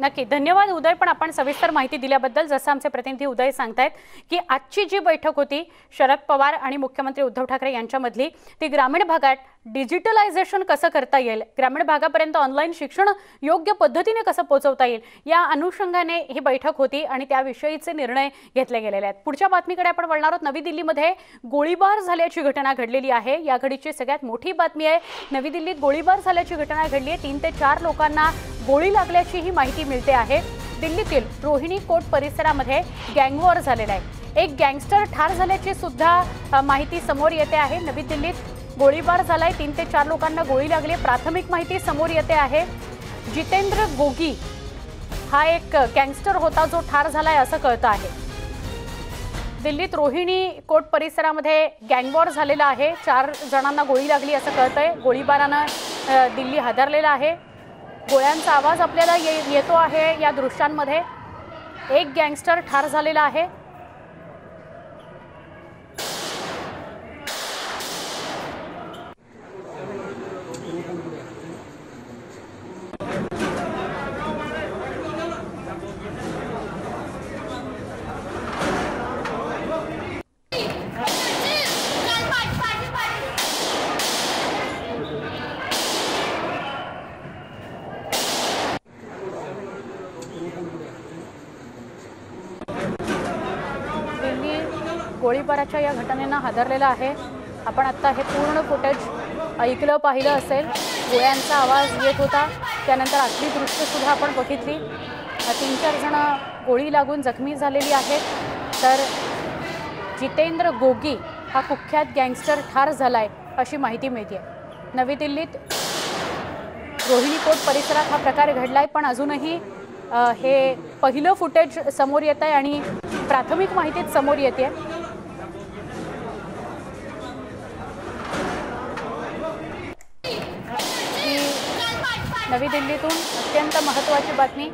नक्की धन्यवाद उदय. पण आपण सविस्तर माहिती दिल्याबद्दल. जसं आमचे प्रतिनिधी उदय सांगतायत की आजची जी बैठक होती शरद पवार आणि मुख्यमंत्री उद्धव ठाकरे यांच्यामधली, ती ग्रामीण भागात डिजिटलायझेशन कसं करता येईल, ग्रामीण भागापर्यंत ऑनलाईन शिक्षण योग्य पद्धतीने कसं पोहोचवता येईल, या अनुषंगाने ही बैठक होती आणि त्याविषयीचे निर्णय घेतले गेलेले आहेत. पुढच्या बातमीकडे आपण वळणार आहोत. नवी दिल्लीमध्ये गोळीबार झाल्याची घटना घडलेली आहे. या घडीची सगळ्यात मोठी बातमी आहे. नवी दिल्लीत गोळीबार झाल्याची घटना घडली आहे. 3 ते 4 लोकांना गोळी लागल्याची ही माहिती मिळते आहे. दिल्लीतील रोहिणी कोर्ट परिसरामध्ये गँगवॉर झालेला आहे. एक गँगस्टर ठार झाल्याची सुद्धा माहिती समोर येते आहे. नवी दिल्लीत गोळीबार झालाय. 3 ते 4 लोकांना गोळी लागली. प्राथमिक माहिती समोर येते आहे. जितेंद्र गोगी हा एक गँगस्टर होता जो ठार झालाय असं कळतं आहे. दिल्लीत रोहिणी कोर्ट परिसरामध्ये गँगवॉर झालेला आहे. 4 जणांना गोळी लागली असं कळतंय. गोळीबारानं दिल्ली हादरलेला आहे. गोळ्यांचा आवाज आपल्याला येतो आहे या दृश्यांमध्ये. एक गँगस्टर ठार झालेला आहे. गोळीबाराच्या या घटनेनं हादरलेला आहे. आपण आता हे पूर्ण फुटेज ऐकलं पाहिलं असेल. गोळ्यांचा आवाज येत होता. त्यानंतर आतली दृश्य सुद्धा आपण बघितली. 3-4 जण गोळी लागून जखमी झालेली आहेत. तर जितेंद्र गोगी हा कुख्यात गँगस्टर ठार झालाय अशी माहिती मिळते. नवी दिल्लीत रोहिणी कोर्ट परिसरात हा प्रकार घडलाय. पण अजूनही हे पहिलं फुटेज समोर येत आहे आणि प्राथमिक माहितीच समोर येते. नवी दिल्लीतून अत्यंत महत्त्वाची बातमी.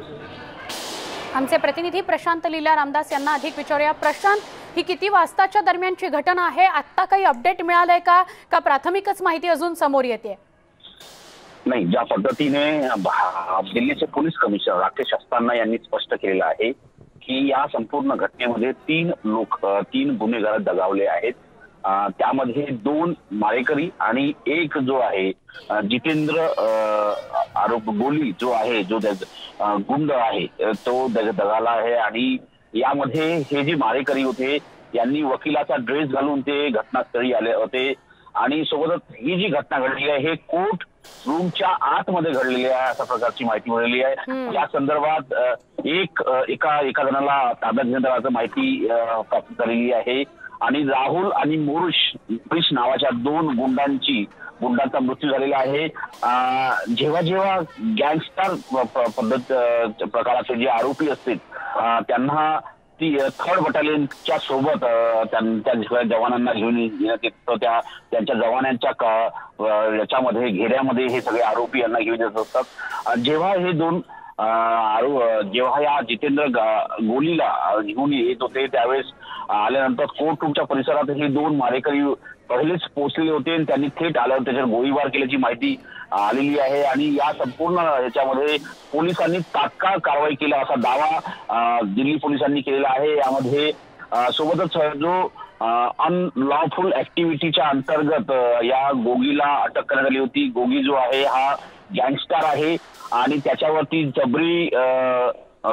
आमचे प्रतिनिधी प्रशांत लीला रामदास यांना अधिक विचारूया. प्रशांत, ही किती वाजताच्या दरम्यानची घटना आहे? आत्ता काही अपडेट मिळालंय का प्राथमिकच माहिती अजून समोर येते? नाही, ज्या पद्धतीने दिल्लीचे पोलीस कमिशनर राकेश अस्थाना यांनी स्पष्ट केलेलं आहे की या संपूर्ण घटनेमध्ये 3 गुन्हेगार दगावले आहेत. त्यामध्ये 2 मारेकरी आणि एक जो आहे जितेंद्र आरोप गोली जो आहे, जो गुंड आहे तो दगावला आहे. आणि यामध्ये हे जे मारेकरी होते यांनी वकिलाचा ड्रेस घालून ते घटनास्थळी आले होते. आणि सोबतच ही जी घटना घडली आहे हे कोर्ट रूमच्या आतमध्ये घडलेली आहे अशा प्रकारची माहिती मिळालेली आहे. या संदर्भात एका जणाला ताब्यात घेण्याची माहिती प्राप्त झालेली आहे. आणि राहुल आणि मोरिश नावाच्या 2 गुंडांचा मृत्यू झालेला आहे. जेव्हा गँगस्टर प्रकाराचे जे आरोपी असतील त्यांना ती 3rd बटालियनच्या सोबत त्यांच्या जवानांना घेऊन येण्यात येतं. त्यांच्या जवानांच्या याच्यामध्ये घेऱ्यामध्ये हे सगळे आरोपी यांना घेऊन येत असतात. जेव्हा हे 2 जेव्हा या जितेंद्र गोलीला घेऊन येत होते त्यावेळेस आल्यानंतर कोर्ट रूमच्या परिसरात हे 2 मारेकरी पहिलेच पोहोचलेले होते आणि त्यांनी थेट आल्यावर त्याच्यावर गोळीबार केल्याची माहिती आलेली आहे. आणि या संपूर्ण याच्यामध्ये पोलिसांनी तात्काळ कारवाई केला असा दावा दिल्ली पोलिसांनी केलेला आहे. यामध्ये सोबतच जो अनलॉफुल ऍक्टिव्हिटीच्या अंतर्गत या गोगीला अटक करण्यात आली होती. गोगी जो आहे हा गँगस्टर आहे आणि त्याच्यावरती जबरी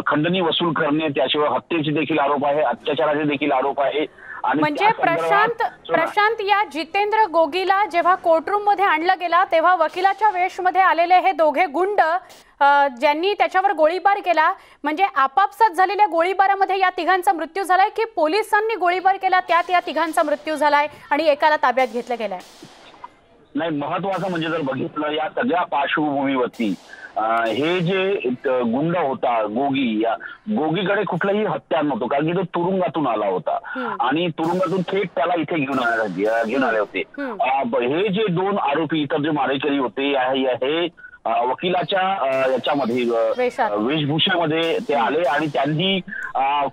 खंडणी वसूल करणे, त्याशिवाय हत्येचे देखील आरोप आहे, अत्याचाराचे देखील आरोप आहे. आणि म्हणजे प्रशांत, या जितेंद्र गोगीला जेव्हा कोर्टरूम मध्ये आणलं गेला तेव्हा वकिलाच्या वेशमध्ये आलेले हे दोघे गुंड ज्यांनी त्याच्यावर गोळीबार केला, म्हणजे आपापसात झालेल्या गोळीबारामध्ये या तिघांचा मृत्यू झालाय की पोलिसांनी गोळीबार केला त्यात या तिघांचा मृत्यू झालाय आणि एकाला ताब्यात घेतलं गेलंय? नाही, महत्वाचं म्हणजे जर बघितलं या सगळ्या पार्श्वभूमीवरती हे जे गुंड होता गोगीकडे कुठलंही हत्यार नव्हतं, कारण की तो तुरुंगातून आला होता आणि तुरुंगातून थेट त्याला इथे घेऊन आले होते. हे जे 2 आरोपी इतर जे मारेकरी होते हे वकिलाच्या याच्यामध्ये वेशभूषेमध्ये ते आले आणि त्यांनी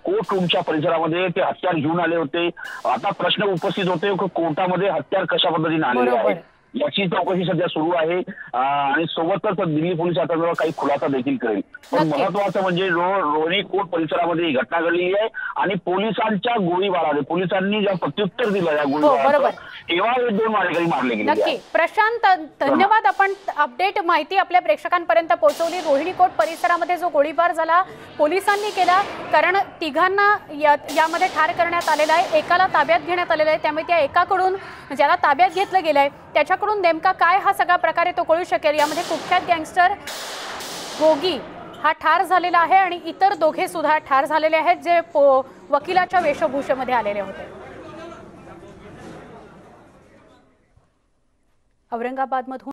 कोर्ट रूमच्या परिसरामध्ये ते हत्यार घेऊन आले होते. आता प्रश्न उपस्थित होते की कोर्टामध्ये हत्यार कशा पद्धतीने आलेले आहेत. याची चौकशी सध्या सुरू आहे आणि सोबतच दिल्ली पोलीस आता काही खुलासा देखील करेल. पण महत्वाचं म्हणजे रोहिणी कोर्ट परिसरामध्ये ही घटना घडलेली आहे आणि पोलिसांच्या गोळीबाराने पोलिसांनी ज्या प्रत्युत्तर दिलं या गोळीबाराचं तेव्हा हे 2 मारेकरी मारले गेले. नक्की प्रशांत, धन्यवाद. आपण अपडेट माहिती आपल्या प्रेक्षकांपर्यंत पोहोचवली. रोहिणी कोर्ट परिसरामध्ये जो गोळीबार झाला पोलिसांनी केला, कारण तिघांना यामध्ये ठार करण्यात आलेला आहे, एकाला ताब्यात घेण्यात आलेला आहे. त्यामुळे त्या एकाकडून ज्याला ताब्यात घेतलं गेलंय त्याच्याकडून नेमका काय हा सगळा प्रकार आहे तो कळू शकेल. यामध्ये कुख्यात गँगस्टर गोगी हा ठार झालेला आहे आणि इतर दोघे सुद्धा ठार झालेले आहेत जे वकिलाच्या वेशभूषेमध्ये आलेले होते. औरंगाबादमधून